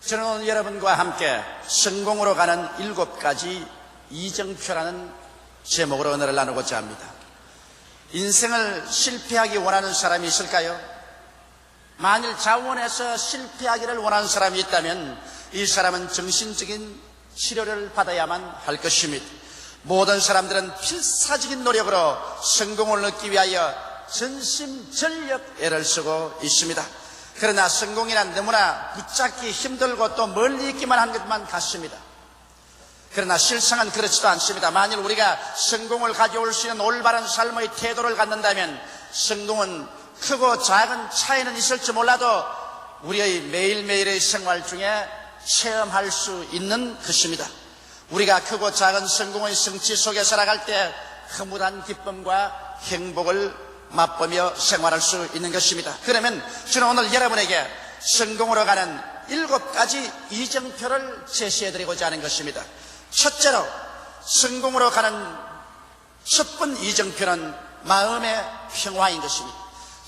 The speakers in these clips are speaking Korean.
저는 오늘 여러분과 함께 성공으로 가는 7가지 이정표라는 제목으로 오늘을 나누고자 합니다. 인생을 실패하기 원하는 사람이 있을까요? 만일 자원에서 실패하기를 원하는 사람이 있다면 이 사람은 정신적인 치료를 받아야만 할 것입니다. 모든 사람들은 필사적인 노력으로 성공을 얻기 위하여 전심전력 애를 쓰고 있습니다. 그러나 성공이란 너무나 붙잡기 힘들고 또 멀리 있기만 한 것만 같습니다. 그러나 실상은 그렇지도 않습니다. 만일 우리가 성공을 가져올 수 있는 올바른 삶의 태도를 갖는다면 성공은 크고 작은 차이는 있을지 몰라도 우리의 매일매일의 생활 중에 체험할 수 있는 것입니다. 우리가 크고 작은 성공의 성취 속에 살아갈 때 흐뭇한 기쁨과 행복을 맛보며 생활할 수 있는 것입니다. 그러면 저는 오늘 여러분에게 성공으로 가는 7가지 이정표를 제시해드리고자 하는 것입니다. 첫째로 성공으로 가는 첫 번 이정표는 마음의 평화인 것입니다.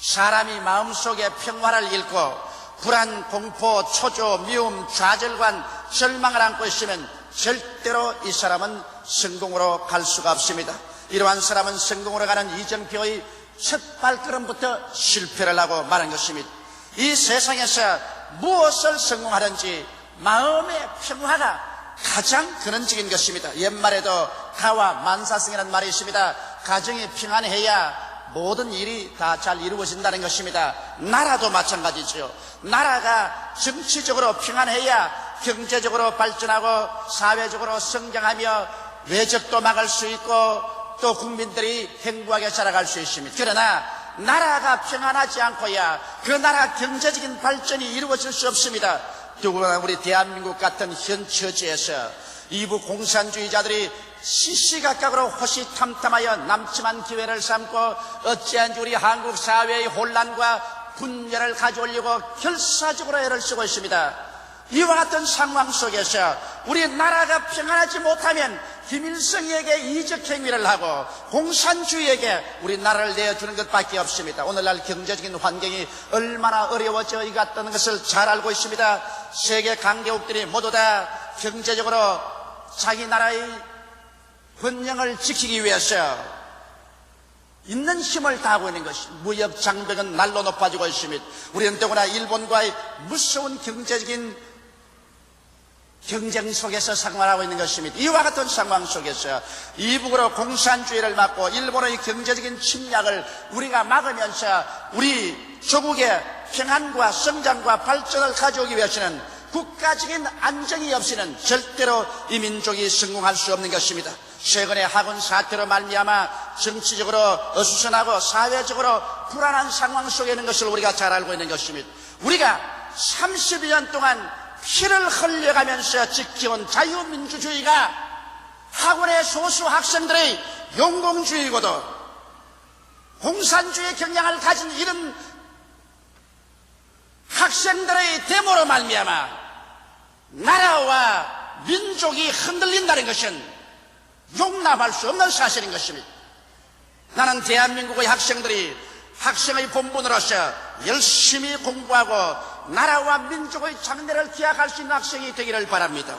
사람이 마음속에 평화를 잃고 불안, 공포, 초조, 미움, 좌절감, 절망을 안고 있으면 절대로 이 사람은 성공으로 갈 수가 없습니다. 이러한 사람은 성공으로 가는 이정표의 첫 발걸음부터 실패를 하고 마는 것입니다. 이 세상에서 무엇을 성공하든지 마음의 평화가 가장 근원적인 것입니다. 옛말에도 가와 만사성이라는 말이 있습니다. 가정이 평안해야 모든 일이 다 잘 이루어진다는 것입니다. 나라도 마찬가지죠. 나라가 정치적으로 평안해야 경제적으로 발전하고 사회적으로 성장하며 외적도 막을 수 있고 또 국민들이 행복하게 살아갈 수 있습니다. 그러나 나라가 평안하지 않고야 그 나라 경제적인 발전이 이루어질 수 없습니다. 더구나 우리 대한민국 같은 현 처지에서 일부 공산주의자들이 시시각각으로 호시탐탐하여 남침한 기회를 삼고 어찌한지 우리 한국 사회의 혼란과 분열을 가져오려고 결사적으로 애를 쓰고 있습니다. 이와 같은 상황 속에서 우리 나라가 평안하지 못하면 김일성에게 이적 행위를 하고 공산주의에게 우리 나라를 내어주는 것밖에 없습니다. 오늘날 경제적인 환경이 얼마나 어려워져 있다는 것을 잘 알고 있습니다. 세계 강대국들이 모두 다 경제적으로 자기 나라의 번영을 지키기 위해서 있는 힘을 다하고 있는 것이 무역 장벽은 날로 높아지고 있습니다. 우리는 더구나 일본과의 무서운 경제적인 경쟁 속에서 생활하고 있는 것입니다. 이와 같은 상황 속에서 이북으로 공산주의를 막고 일본의 경제적인 침략을 우리가 막으면서 우리 조국의 평안과 성장과 발전을 가져오기 위해서는 국가적인 안정이 없이는 절대로 이 민족이 성공할 수 없는 것입니다. 최근에 학원 사태로 말미암아 정치적으로 어수선하고 사회적으로 불안한 상황 속에 있는 것을 우리가 잘 알고 있는 것입니다. 우리가 30년 동안 피를 흘려가면서 지켜온 자유민주주의가 학원의 소수 학생들의 용공주의고도 공산주의 경향을 가진 이런 학생들의 데모로 말미암아 나라와 민족이 흔들린다는 것은 용납할 수 없는 사실인 것입니다. 나는 대한민국의 학생들이 학생의 본분으로서 열심히 공부하고 나라와 민족의 장래를 기약할 수 있는 학생이 되기를 바랍니다.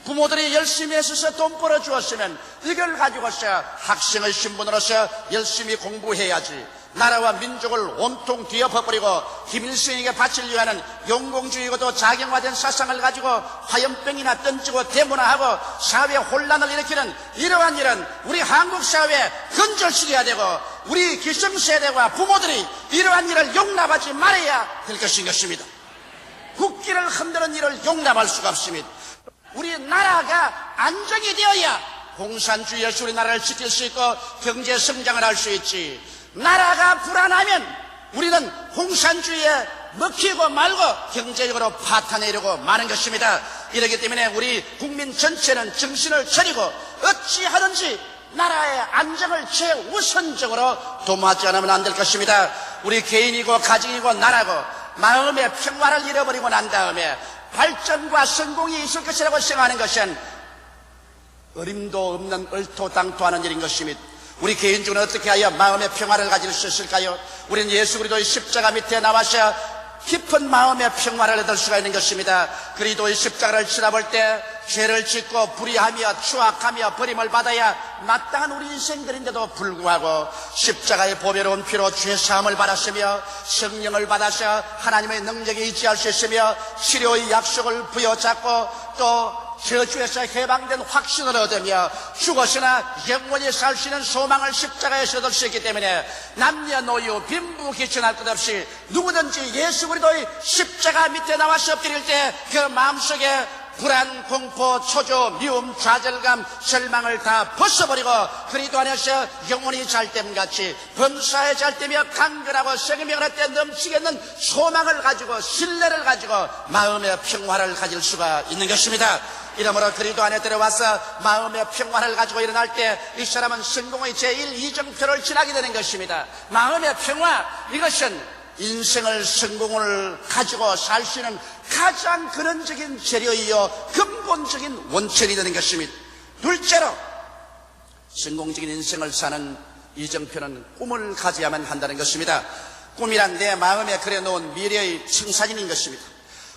부모들이 열심히 애써서 돈 벌어주었으면 이걸 가지고서 학생의 신분으로서 열심히 공부해야지 나라와 민족을 온통 뒤엎어버리고 김일성에게 바치려고 하는 용공주의고도 작용화된 사상을 가지고 화염병이나 던지고 데모나 하고 사회 혼란을 일으키는 이러한 일은 우리 한국 사회에 근절시켜야 되고 우리 기성세대와 부모들이 이러한 일을 용납하지 말아야 될 것인 것입니다. 국기를 흔드는 일을 용납할 수가 없습니다. 우리 나라가 안정이 되어야 공산주의에서 우리나라를 지킬 수 있고 경제 성장을 할 수 있지. 나라가 불안하면 우리는 공산주의에 먹히고 말고 경제적으로 파탄내려고 마는 것입니다. 이렇기 때문에 우리 국민 전체는 정신을 차리고 어찌하든지 나라의 안정을 최우선적으로 도모하지 않으면 안 될 것입니다. 우리 개인이고 가정이고 나라고 마음의 평화를 잃어버리고 난 다음에 발전과 성공이 있을 것이라고 생각하는 것은 어림도 없는 얼토당토하는 일인 것입니다. 우리 개인적으로 어떻게 하여 마음의 평화를 가질 수 있을까요? 우리는 예수 그리스도의 십자가 밑에 나와서 깊은 마음의 평화를 얻을 수가 있는 것입니다. 그리스도의 십자가를 지나볼 때 죄를 짓고 불의하며 추악하며 버림을 받아야 마땅한 우리 인생들인데도 불구하고 십자가의 보배로운 피로 죄사함을 받았으며 성령을 받아서 하나님의 능력에 의지할 수 있으며 치료의 약속을 부여잡고 또 저주에서 해방된 확신을 얻으며 죽었으나 영원히 살 수 있는 소망을 십자가에서 얻을 수 있기 때문에 남녀노유 빈부귀천할 것 없이 누구든지 예수 그리스도의 십자가 밑에 나와서 엎드릴 때 그 마음속에 불안, 공포, 초조, 미움, 좌절감, 절망을 다 벗어버리고 그리스도 안에서 영원히 잘됨같이 범사에 잘되며 강건하고 생명을 얻되 넘치겠는 소망을 가지고 신뢰를 가지고 마음의 평화를 가질 수가 있는 것입니다. 이러므로 그리스도 안에 들어와서 마음의 평화를 가지고 일어날 때 이 사람은 성공의 제1 이정표를 지나게 되는 것입니다. 마음의 평화, 이것은 인생을 성공을 가지고 살 수 있는 가장 근원적인 재료이요 근본적인 원천이 되는 것입니다. 둘째로 성공적인 인생을 사는 이정표는 꿈을 가져야만 한다는 것입니다. 꿈이란 내 마음에 그려놓은 미래의 청사진인 것입니다.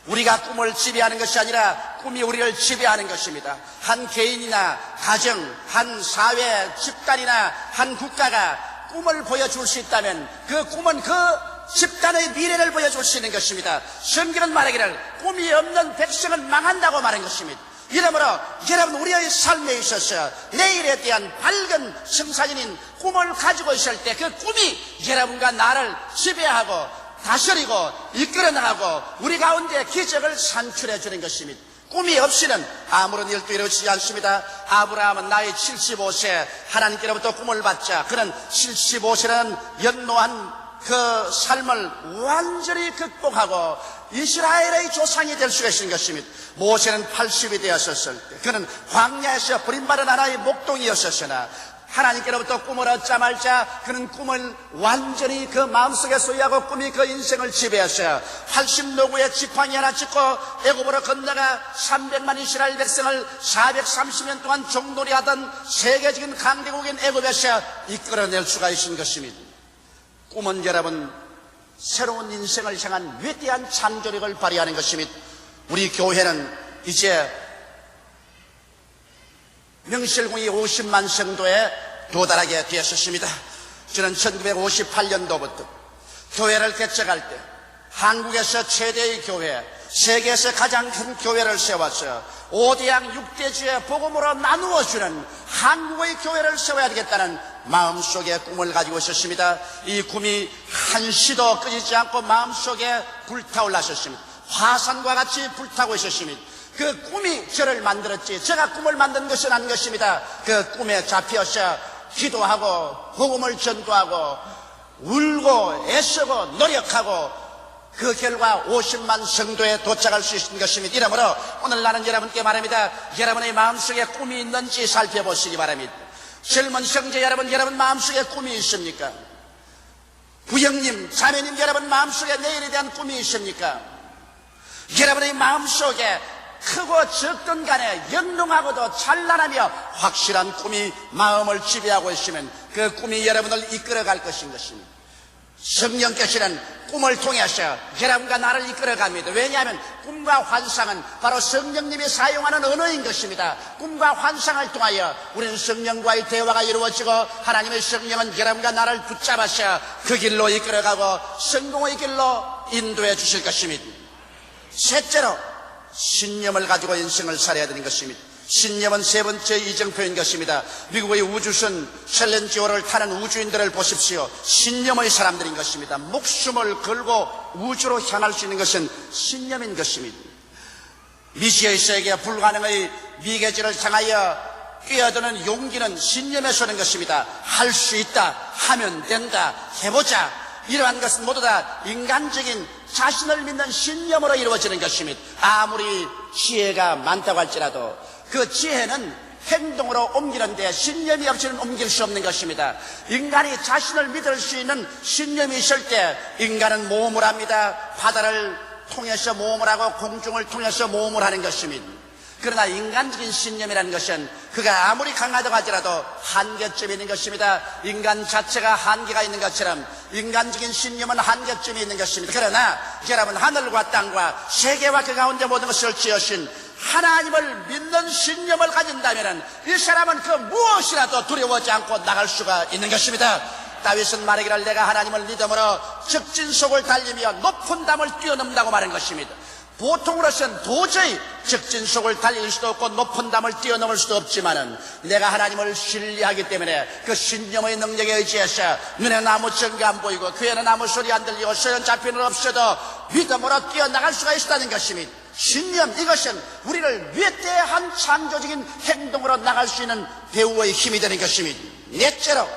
우리가 꿈을 지배하는 것이 아니라 꿈이 우리를 지배하는 것입니다. 한 개인이나 가정, 한 사회, 집단이나 한 국가가 꿈을 보여줄 수 있다면 그 꿈은 그 집단의 미래를 보여줄 수 있는 것입니다. 성경은 말하기를 꿈이 없는 백성은 망한다고 말한 것입니다. 이러므로 여러분 우리의 삶에 있어서 내일에 대한 밝은 청사진인 꿈을 가지고 있을 때 그 꿈이 여러분과 나를 지배하고 다스리고 이끌어 나가고 우리 가운데 기적을 산출해 주는 것입니다. 꿈이 없이는 아무런 일도 이루어지지 않습니다. 아브라함은 나이 75세 하나님께로부터 꿈을 받자 그는 75세라는 연노한 그 삶을 완전히 극복하고 이스라엘의 조상이 될 수가 있는 것입니다. 모세는 80이 되었을 때 그는 광야에서 버림받은 하나의 목동이었으나 하나님께로부터 꿈을 얻자마자 그는 꿈을 완전히 그 마음속에 소유하고 꿈이 그 인생을 지배했어요. 80노구의 지팡이 하나 짚고 애굽으로 건너가 300만 이스라엘 백성을 430년 동안 종놀이하던 세계적인 강대국인 애굽에서 이끌어낼 수가 있는 것입니다. 꿈은 여러분 새로운 인생을 향한 위대한 창조력을 발휘하는 것입니다. 우리 교회는 이제 명실공히 50만 성도에 도달하게 되었습니다. 저는 1958년도부터 교회를 개척할 때 한국에서 최대의 교회, 세계에서 가장 큰 교회를 세워서 5대양 6대주의 복음으로 나누어주는 한국의 교회를 세워야 되겠다는 마음속에 꿈을 가지고 있었습니다. 이 꿈이 한시도 꺼지지 않고 마음속에 불타올랐었습니다. 화산과 같이 불타고 있었습니다. 그 꿈이 저를 만들었지 제가 꿈을 만든 것은 아닌 것입니다. 그 꿈에 잡혀서 기도하고 복음을 전도하고 울고 애쓰고 노력하고 그 결과 50만 성도에 도착할 수 있는 것입니다. 이러므로 오늘 나는 여러분께 말합니다. 여러분의 마음속에 꿈이 있는지 살펴보시기 바랍니다. 젊은 형제 여러분, 여러분 마음속에 꿈이 있습니까? 부형님, 자매님 여러분 마음속에 내일에 대한 꿈이 있습니까? 여러분의 마음속에 크고 적든 간에 영롱하고도 찬란하며 확실한 꿈이 마음을 지배하고 있으면 그 꿈이 여러분을 이끌어갈 것인 것입니다. 성령께서는 꿈을 통해서 여러분과 나를 이끌어갑니다. 왜냐하면 꿈과 환상은 바로 성령님이 사용하는 언어인 것입니다. 꿈과 환상을 통하여 우리는 성령과의 대화가 이루어지고 하나님의 성령은 여러분과 나를 붙잡아서 그 길로 이끌어가고 성공의 길로 인도해 주실 것입니다. 셋째로 신념을 가지고 인생을 살아야 되는 것입니다. 신념은 세 번째 이정표인 것입니다. 미국의 우주선 챌린저를 타는 우주인들을 보십시오. 신념의 사람들인 것입니다. 목숨을 걸고 우주로 향할 수 있는 것은 신념인 것입니다. 미시의 세계 불가능의 미계지를 향하여 뛰어드는 용기는 신념에서 오는 것입니다. 할 수 있다, 하면 된다, 해보자. 이러한 것은 모두 다 인간적인 자신을 믿는 신념으로 이루어지는 것입니다. 아무리 지혜가 많다고 할지라도 그 지혜는 행동으로 옮기는데 신념이 없이는 옮길 수 없는 것입니다. 인간이 자신을 믿을 수 있는 신념이 있을 때 인간은 모험을 합니다. 바다를 통해서 모험을 하고 공중을 통해서 모험을 하는 것입니다. 그러나 인간적인 신념이라는 것은 그가 아무리 강하다고 하더라도 한계점이 있는 것입니다. 인간 자체가 한계가 있는 것처럼 인간적인 신념은 한계점이 있는 것입니다. 그러나 여러분, 하늘과 땅과 세계와 그 가운데 모든 것을 지으신 하나님을 믿는 신념을 가진다면 이 사람은 그 무엇이라도 두려워하지 않고 나갈 수가 있는 것입니다. 다윗은 말하기를 내가 하나님을 믿음으로 적진속을 달리며 높은 담을 뛰어넘는다고 말한 것입니다. 보통으로서는 도저히 적진속을 달릴 수도 없고 높은 담을 뛰어넘을 수도 없지만은 내가 하나님을 신뢰하기 때문에 그 신념의 능력에 의지해서 눈에는 아무 증거 안 보이고 귀에는 아무 소리 안 들리고 소연 잡히는 없어도 믿음으로 뛰어나갈 수가 있다는 것입니다. 신념, 이것은 우리를 위대한 창조적인 행동으로 나갈 수 있는 배우의 힘이 되는 것입니다. 넷째로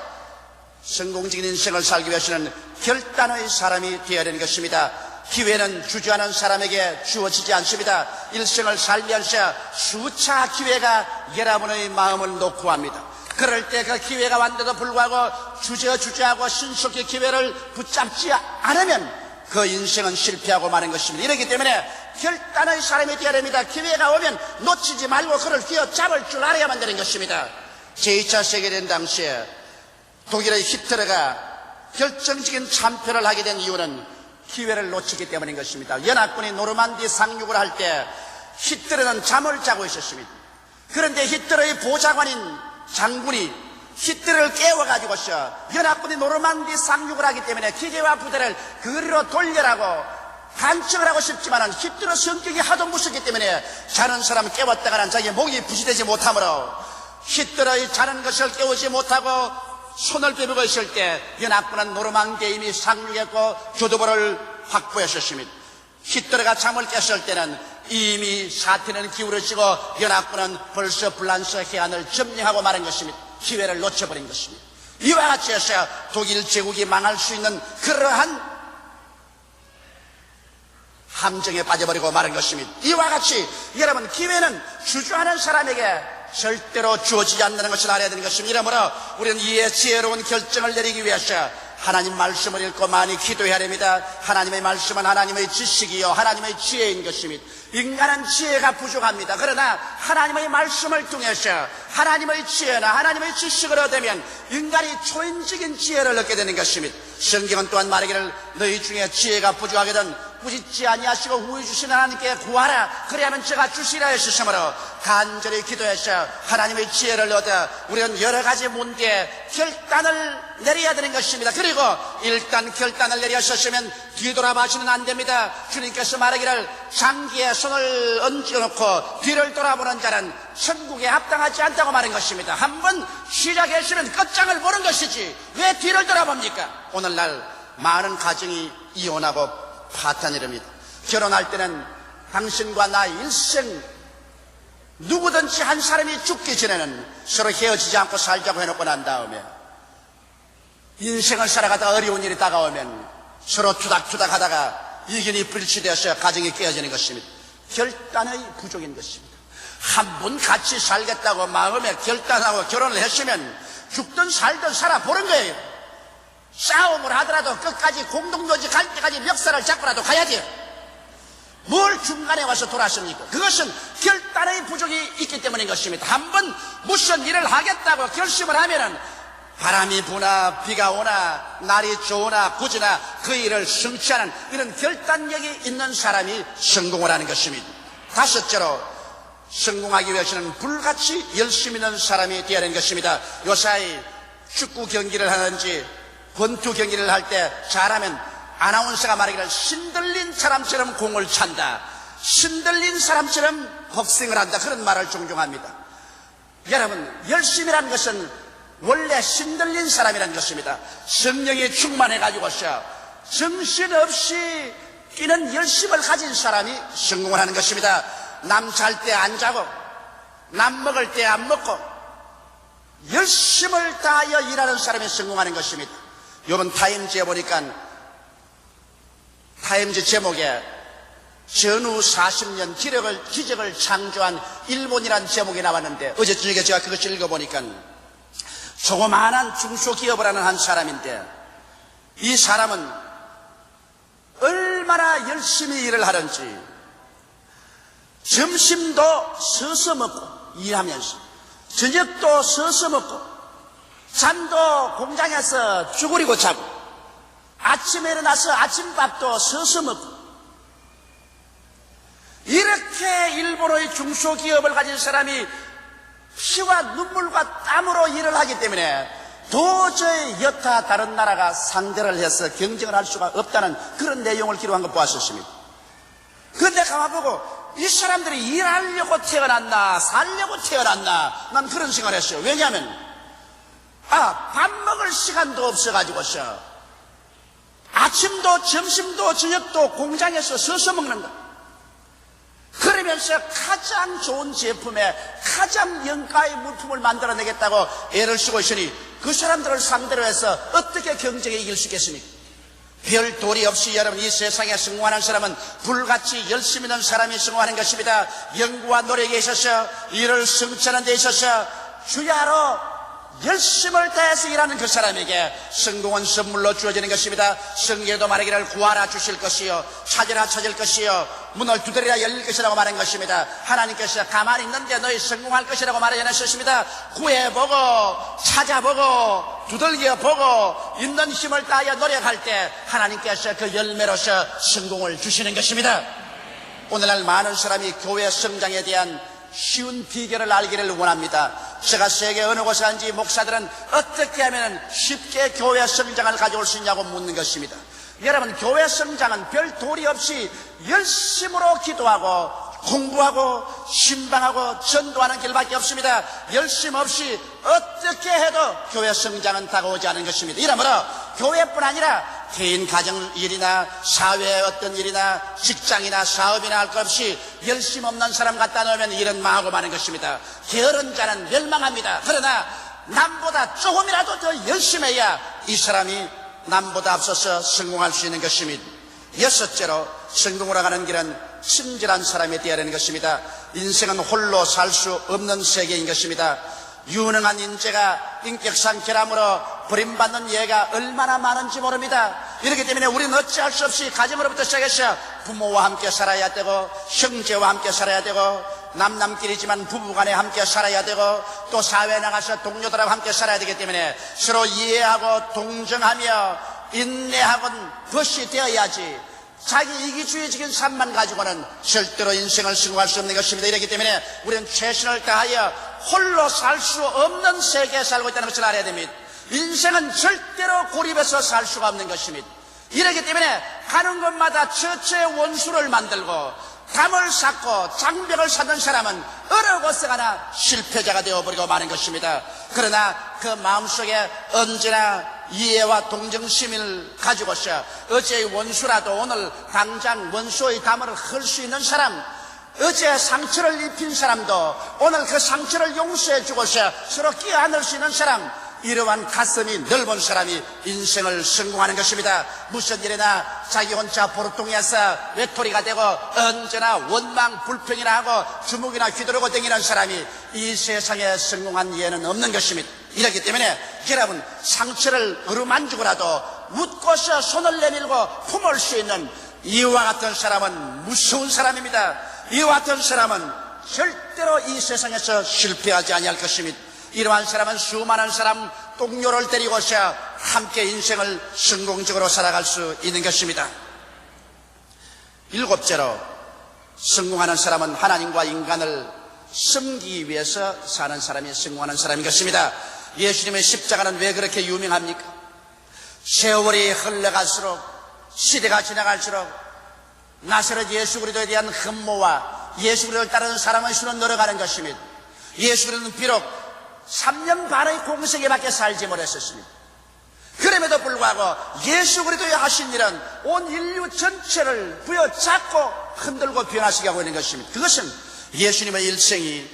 성공적인 인생을 살기 위해서는 결단의 사람이 되어야 하는 것입니다. 기회는 주저하는 사람에게 주어지지 않습니다. 일생을 살면서 수차 기회가 여러분의 마음을 놓고 합니다. 그럴 때 그 기회가 왔는데도 불구하고 주저하고 신속히 기회를 붙잡지 않으면 그 인생은 실패하고 마는 것입니다. 이렇기 때문에 결단의 사람이 되어야 됩니다. 기회가 오면 놓치지 말고 그를 휘어잡을 줄 알아야만 되는 것입니다. 제2차 세계대전 당시에 독일의 히틀러가 결정적인 참패를 하게 된 이유는 기회를 놓치기 때문인 것입니다. 연합군이 노르만디 상륙을 할 때 히틀러는 잠을 자고 있었습니다. 그런데 히틀러의 보좌관인 장군이 히틀러를 깨워가지고서 연합군이 노르만디 상륙을 하기 때문에 기계와 부대를 그리로 돌려라고 간청을 하고 싶지만 히틀러 성격이 하도 무섭기 때문에 자는 사람 깨웠다가는 자기 목이 부시되지 못하므로 히틀러의 자는 것을 깨우지 못하고 손을 빼보고 있을 때 연합군은 노르망디에 이미 상륙했고 교두보를 확보했었습니다. 히틀러가 잠을 깼을 때는 이미 사태는 기울어지고 연합군은 벌써 불란서 해안을 점령하고 마는 것입니다. 기회를 놓쳐버린 것입니다. 이와 같이 해서 독일 제국이 망할 수 있는 그러한 함정에 빠져버리고 마는 것입니다. 이와 같이 여러분, 기회는 주저하는 사람에게 절대로 주어지지 않는 것을 알아야 되는 것입니다. 이러므로 우리는 이에 지혜로운 결정을 내리기 위해서 하나님 말씀을 읽고 많이 기도해야 됩니다. 하나님의 말씀은 하나님의 지식이요 하나님의 지혜인 것입니다. 인간은 지혜가 부족합니다. 그러나 하나님의 말씀을 통해서 하나님의 지혜나 하나님의 지식을 얻으면 인간이 초인적인 지혜를 얻게 되는 것입니다. 성경은 또한 말하기를 너희 중에 지혜가 부족하거든 꾸짖지 아니하시고 후히 주시는 하나님께 구하라 그리하면 제가 주시라 했으므로 간절히 기도해서 하나님의 지혜를 얻어 우리는 여러 가지 문제에 결단을 내려야 되는 것입니다. 그리고 일단 결단을 내렸었으면 뒤돌아봐서는 안 됩니다. 주님께서 말하기를 장기에 손을 얹어놓고 뒤를 돌아보는 자는 천국에 합당하지 않다고 말한 것입니다. 한번 시작했으면 끝장을 보는 것이지 왜 뒤를 돌아봅니까? 오늘날 많은 가정이 이혼하고 파탄이랍니다. 결혼할 때는 당신과 나 일생 누구든지 한 사람이 죽기 전에는 서로 헤어지지 않고 살자고 해놓고 난 다음에 인생을 살아가다가 어려운 일이 다가오면 서로 투닥투닥 하다가 이견이 불치되어서 가정이 깨어지는 것입니다. 결단의 부족인 것입니다. 한 번 같이 살겠다고 마음에 결단하고 결혼을 했으면 죽든 살든 살아보는 거예요. 싸움을 하더라도 끝까지 공동묘지 갈 때까지 멱살을 잡고라도 가야 돼요. 뭘 중간에 와서 돌았습니까? 그것은 결단의 부족이 있기 때문인 것입니다. 한번 무슨 일을 하겠다고 결심을 하면은 바람이 부나 비가 오나 날이 좋으나 굳으나 그 일을 성취하는 이런 결단력이 있는 사람이 성공을 하는 것입니다. 다섯째로 성공하기 위해서는 불같이 열심히 있는 사람이 되어야 하는 것입니다. 요사이 축구 경기를 하는지 권투 경기를 할 때 잘하면 아나운서가 말하기를 신들린 사람처럼 공을 찬다, 신들린 사람처럼 복싱을 한다, 그런 말을 종종 합니다. 여러분, 열심이라는 것은 원래 신들린 사람이라는 것입니다. 성령이 충만해가지고서 정신없이 뛰는 열심을 가진 사람이 성공을 하는 것입니다. 남 잘 때 안 자고 남 먹을 때 안 먹고 열심을 다하여 일하는 사람이 성공하는 것입니다. 이번 타임즈에 보니까 타임즈 제목에 전후 40년 기적을 창조한 일본이라는 제목이 나왔는데 어제 저녁에 제가 그것을 읽어보니까 조그마한 중소기업을 하는 한 사람인데 이 사람은 얼마나 열심히 일을 하는지 점심도 서서 먹고 일하면서 저녁도 서서 먹고 잠도 공장에서 쭈그리고 자고 아침에 일어나서 아침밥도 서서 먹고, 이렇게 일본의 중소기업을 가진 사람이 피와 눈물과 땀으로 일을 하기 때문에 도저히 여타 다른 나라가 상대를 해서 경쟁을 할 수가 없다는 그런 내용을 기록한 거 보았었습니다. 그런데 가만보고 이 사람들이 일하려고 태어났나 살려고 태어났나, 난 그런 생각을 했어요. 왜냐하면 밥 먹을 시간도 없어가지고서 아침도 점심도 저녁도 공장에서 서서 먹는 거. 그러면서 가장 좋은 제품에 가장 영가의 물품을 만들어내겠다고 애를 쓰고 있으니 그 사람들을 상대로 해서 어떻게 경쟁에 이길 수 있겠습니까? 별 도리 없이 여러분 이 세상에 성공하는 사람은 불같이 열심히 있는 사람이 성공하는 것입니다. 연구와 노력에 있어서 일을 성취하는 데 있어서 주야로 열심을 다해서 일하는 그 사람에게 성공은 선물로 주어지는 것입니다. 성경에도 말하기를 구하라 주실 것이요 찾으라 찾을 것이요 문을 두드리라 열릴 것이라고 말한 것입니다. 하나님께서 가만히 있는데 너희 성공할 것이라고 말하지 않으셨습니다. 구해보고 찾아보고 두들겨보고 있는 힘을 다하여 노력할 때 하나님께서 그 열매로서 성공을 주시는 것입니다. 오늘날 많은 사람이 교회 성장에 대한 쉬운 비결을 알기를 원합니다. 제가 세계 어느 곳에 간지 목사들은 어떻게 하면 쉽게 교회 성장을 가져올 수 있냐고 묻는 것입니다. 여러분, 교회 성장은 별 도리 없이 열심으로 기도하고 공부하고 신방하고 전도하는 길밖에 없습니다. 열심 없이 어떻게 해도 교회 성장은 다가오지 않은 것입니다. 이러므로 교회뿐 아니라 개인 가정 일이나 사회의 어떤 일이나 직장이나 사업이나 할 것 없이 열심 없는 사람 갖다 놓으면 일은 망하고 마는 것입니다. 게으른 자는 멸망합니다. 그러나 남보다 조금이라도 더 열심히 해야 이 사람이 남보다 앞서서 성공할 수 있는 것입니다. 여섯째로 성공으로 가는 길은 친절한 사람이 되어야 하는 것입니다. 인생은 홀로 살 수 없는 세계인 것입니다. 유능한 인재가 인격상 결함으로 버림받는 예가 얼마나 많은지 모릅니다. 이렇기 때문에 우리는 어찌할 수 없이 가정으로부터 시작해서 부모와 함께 살아야 되고 형제와 함께 살아야 되고 남남끼리지만 부부간에 함께 살아야 되고 또 사회에 나가서 동료들하고 함께 살아야 되기 때문에 서로 이해하고 동정하며 인내하고는 벗이 되어야지 자기 이기주의적인 삶만 가지고는 절대로 인생을 성공할 수 없는 것입니다. 이렇기 때문에 우리는 최선을 다하여 홀로 살 수 없는 세계에 살고 있다는 것을 알아야 됩니다. 인생은 절대로 고립해서 살 수가 없는 것입니다. 이렇기 때문에 가는 곳마다 처처의 원수를 만들고 담을 쌓고 장벽을 쌓는 사람은 어느 곳에 가나 실패자가 되어버리고 마는 것입니다. 그러나 그 마음속에 언제나 이해와 동정심을 가지고서 어제의 원수라도 오늘 당장 원수의 담을 헐 수 있는 사람, 어제 상처를 입힌 사람도 오늘 그 상처를 용서해 주고서 서로 끼어안을 수 있는 사람, 이러한 가슴이 넓은 사람이 인생을 성공하는 것입니다. 무슨 일이나 자기 혼자 보르통해서 외톨이가 되고 언제나 원망 불평이나 하고 주먹이나 휘두르고 다니는 사람이 이 세상에 성공한 예는 없는 것입니다. 이렇기 때문에 여러분, 상처를 어루만지고라도 웃고서 손을 내밀고 품을 수 있는 이와 같은 사람은 무서운 사람입니다. 이와 같은 사람은 절대로 이 세상에서 실패하지 아니할 것입니다. 이러한 사람은 수많은 사람 동료를 데리고서 함께 인생을 성공적으로 살아갈 수 있는 것입니다. 일곱째로 성공하는 사람은 하나님과 인간을 섬기기 위해서 사는 사람이 성공하는 사람인 것입니다. 예수님의 십자가는 왜 그렇게 유명합니까? 세월이 흘러갈수록, 시대가 지나갈수록 나사렛 예수 그리스도에 대한 흠모와 예수 그리스도를 따르는 사람의 수는 늘어가는 것입니다. 예수 그리스도는 비록 3년 반의 공생애밖에 살지 못했었습니다. 그럼에도 불구하고 예수 그리스도의 하신 일은 온 인류 전체를 부여잡고 흔들고 변화시키게 하고 있는 것입니다. 그것은 예수님의 일생이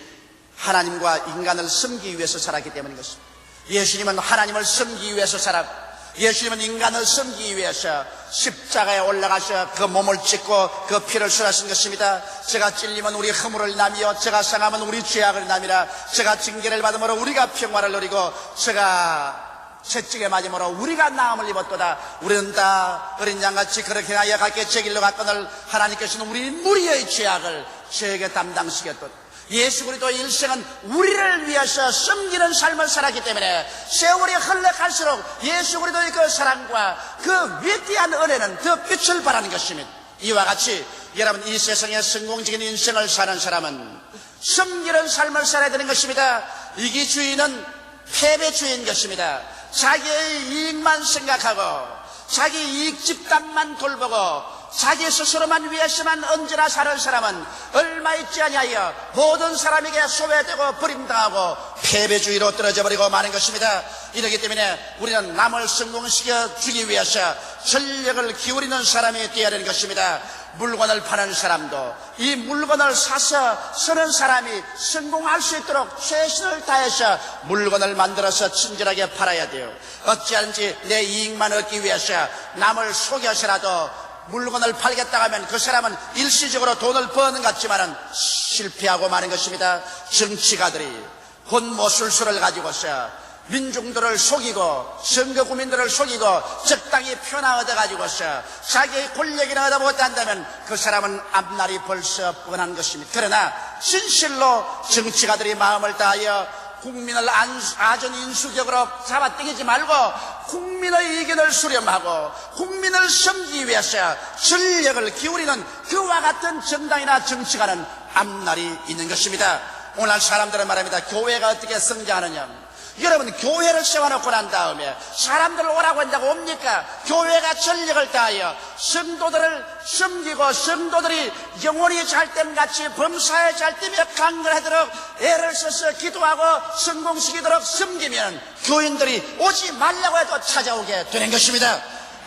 하나님과 인간을 섬기기 위해서 살았기 때문인 것입니다. 예수님은 하나님을 섬기기 위해서 살았고 예수님은 인간을 섬기기 위해서 십자가에 올라가서 그 몸을 찢고 그 피를 쏟아신 것입니다. 제가 찔리면 우리 허물을 남이요 제가 상하면 우리 죄악을 남이라. 제가 징계를 받음으로 우리가 평화를 누리고 제가 채찍에 맞음으로 우리가 나음을 입었도다. 우리는 다 어린 양같이 그렇게 하여 각기 제 길로 갔거늘 하나님께서는 우리 무리의 죄악을 저에게 담당시켰도다. 예수 그리스도의 일생은 우리를 위해서 섬기는 삶을 살았기 때문에 세월이 흘러갈수록 예수 그리스도의 그 사랑과 그 위대한 은혜는 더 빛을 발하는 것입니다. 이와 같이 여러분, 이 세상에 성공적인 인생을 사는 사람은 섬기는 삶을 살아야 되는 것입니다. 이기주의는 패배주의인 것입니다. 자기의 이익만 생각하고 자기 이익 집단만 돌보고 자기 스스로만 위해서만 언제나 사는 사람은 얼마 있지 아니하여 모든 사람에게 소외되고 버림당하고 패배주의로 떨어져버리고 마는 것입니다. 이렇기 때문에 우리는 남을 성공시켜 주기 위해서 전력을 기울이는 사람이 되어야 하는 것입니다. 물건을 파는 사람도 이 물건을 사서 쓰는 사람이 성공할 수 있도록 최선을 다해서 물건을 만들어서 친절하게 팔아야 돼요. 어찌하든지 내 이익만 얻기 위해서 남을 속여서라도 물건을 팔겠다고 하면 그 사람은 일시적으로 돈을 버는 것 같지만은 실패하고 마는 것입니다. 정치가들이 혼모술수를 가지고서 민중들을 속이고 선거 국민들을 속이고 적당히 표나 얻어가지고서 자기의 권력이나 얻어 못한다면 그 사람은 앞날이 벌써 뻔한 것입니다. 그러나 진실로 정치가들이 마음을 다하여 국민을 아전인수격으로 잡아당기지 말고 국민의 의견을 수렴하고 국민을 섬기기 위해서 전력을 기울이는 그와 같은 정당이나 정치가는 앞날이 있는 것입니다. 오늘 사람들은 말합니다. 교회가 어떻게 성장하느냐. 여러분, 교회를 세워놓고 난 다음에 사람들을 오라고 한다고 옵니까? 교회가 전력을 다하여 성도들을 섬기고 성도들이 영혼이 잘됨같이 범사에 잘되며 강건하도록 애를 써서 기도하고 성공시키도록 섬기면 교인들이 오지 말라고 해도 찾아오게 되는 것입니다.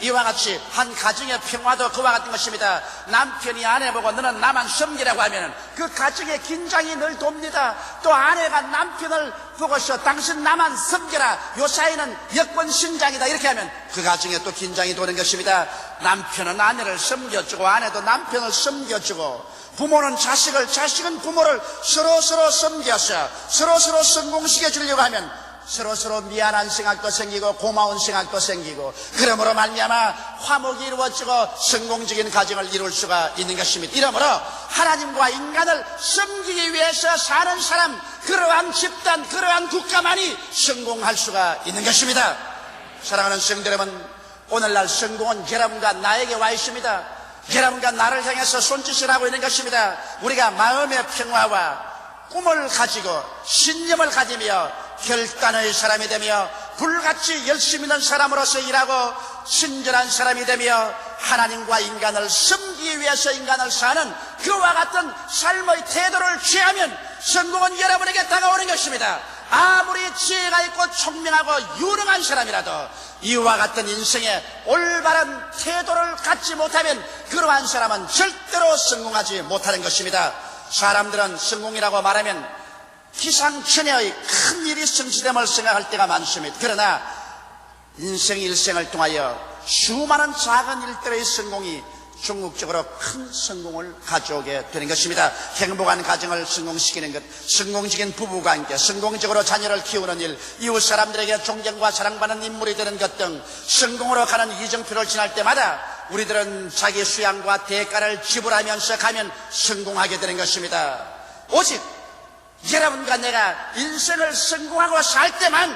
이와 같이 한 가정의 평화도 그와 같은 것입니다. 남편이 아내 보고 너는 나만 섬기라고 하면 그 가정의 긴장이 늘 돕니다. 또 아내가 남편을 보고서 당신 나만 섬겨라, 요 사이는 여권신장이다, 이렇게 하면 그 가정에 또 긴장이 도는 것입니다. 남편은 아내를 섬겨주고 아내도 남편을 섬겨주고 부모는 자식을, 자식은 부모를 서로 섬겨서 서로 성공시켜 주려고 하면 서로 미안한 생각도 생기고 고마운 생각도 생기고 그러므로 말미암아 화목이 이루어지고 성공적인 가정을 이룰 수가 있는 것입니다. 이러므로 하나님과 인간을 섬기기 위해서 사는 사람, 그러한 집단, 그러한 국가만이 성공할 수가 있는 것입니다. 사랑하는 성도 여러분, 오늘날 성공은 여러분과 나에게 와 있습니다. 여러분과 나를 향해서 손짓을 하고 있는 것입니다. 우리가 마음의 평화와 꿈을 가지고 신념을 가지며 결단의 사람이 되며 불같이 열심히 있는 사람으로서 일하고 친절한 사람이 되며 하나님과 인간을 섬기기 위해서 인간을 사는 그와 같은 삶의 태도를 취하면 성공은 여러분에게 다가오는 것입니다. 아무리 지혜가 있고 총명하고 유능한 사람이라도 이와 같은 인생의 올바른 태도를 갖지 못하면 그러한 사람은 절대로 성공하지 못하는 것입니다. 사람들은 성공이라고 말하면 기상천외의 큰 일이 성취됨을 생각할 때가 많습니다. 그러나 인생 일생을 통하여 수많은 작은 일들의 성공이 궁극적으로 큰 성공을 가져오게 되는 것입니다. 행복한 가정을 성공시키는 것, 성공적인 부부관계, 성공적으로 자녀를 키우는 일, 이웃 사람들에게 존경과 사랑받는 인물이 되는 것 등 성공으로 가는 이정표를 지날 때마다 우리들은 자기 수양과 대가를 지불하면서 가면 성공하게 되는 것입니다. 오직 여러분과 내가 인생을 성공하고 살 때만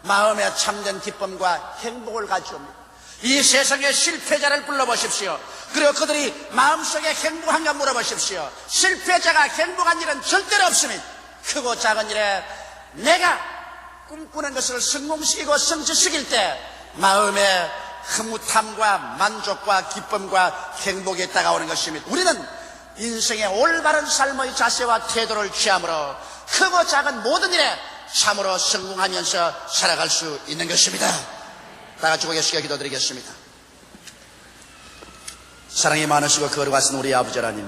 마음에 참된 기쁨과 행복을 가져옵니다. 이 세상의 실패자를 불러보십시오. 그리고 그들이 마음속에 행복한가 물어보십시오. 실패자가 행복한 일은 절대로 없습니다. 크고 작은 일에 내가 꿈꾸는 것을 성공시키고 성취시킬 때 마음에 흐뭇함과 만족과 기쁨과 행복이 다가오는 것입니다. 우리는 인생의 올바른 삶의 자세와 태도를 취함으로 크고 작은 모든 일에 참으로 성공하면서 살아갈 수 있는 것입니다. 다 같이 고개 숙여 기도드리겠습니다. 사랑이 많으시고 거룩하신 우리 아버지 하나님,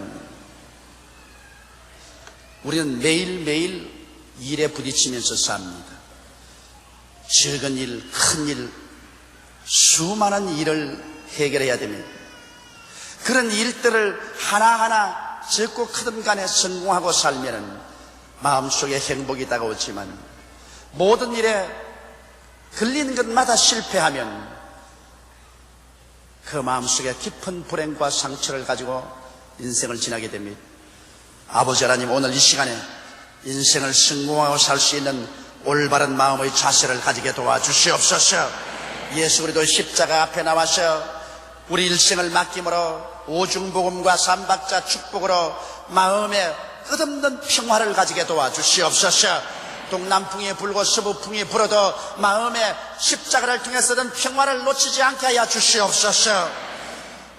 우리는 매일매일 일에 부딪히면서 삽니다. 적은 일, 큰 일, 수많은 일을 해결해야 됩니다. 그런 일들을 하나하나 적고 크든 간에 성공하고 살면 마음속에 행복이 다가오지만 모든 일에 걸리는 것마다 실패하면 그 마음속에 깊은 불행과 상처를 가지고 인생을 지나게 됩니다. 아버지 하나님, 오늘 이 시간에 인생을 성공하고 살 수 있는 올바른 마음의 자세를 가지게 도와주시옵소서. 예수 그리스도 십자가 앞에 나와서 우리 일생을 맡김으로 오중복음과 삼박자 축복으로 마음에 끝없는 평화를 가지게 도와주시옵소서. 동남풍이 불고 서부풍이 불어도 마음에 십자가를 통해서든 평화를 놓치지 않게 하여 주시옵소서.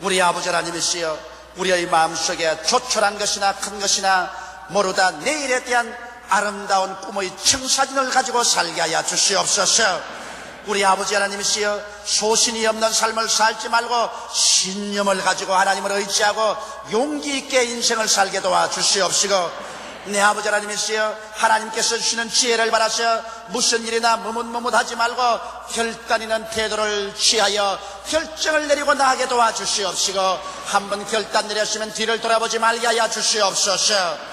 우리 아버지 하나님이시여, 우리의 마음속에 조촐한 것이나 큰 것이나 모르다 내일에 대한 아름다운 꿈의 청사진을 가지고 살게 하여 주시옵소서. 우리 아버지 하나님이시여, 소신이 없는 삶을 살지 말고 신념을 가지고 하나님을 의지하고 용기 있게 인생을 살게 도와주시옵시고, 내 아버지 하나님이시여, 하나님께서 주시는 지혜를 받아서 무슨 일이나 머뭇머뭇하지 말고 결단있는 태도를 취하여 결정을 내리고 나가게 도와주시옵시고, 한번 결단 내렸으면 뒤를 돌아보지 말게 하여 주시옵소서.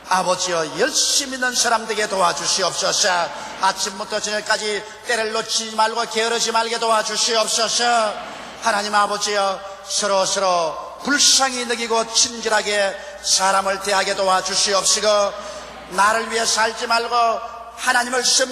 아버지여, 열심히 있는 사람 되게 도와주시옵소서. 아침부터 저녁까지 때를 놓치지 말고 게으르지 말게 도와주시옵소서. 하나님 아버지여, 서로 불쌍히 느끼고 친절하게 사람을 대하게 도와주시옵시고, 나를 위해 살지 말고 하나님을 섬기고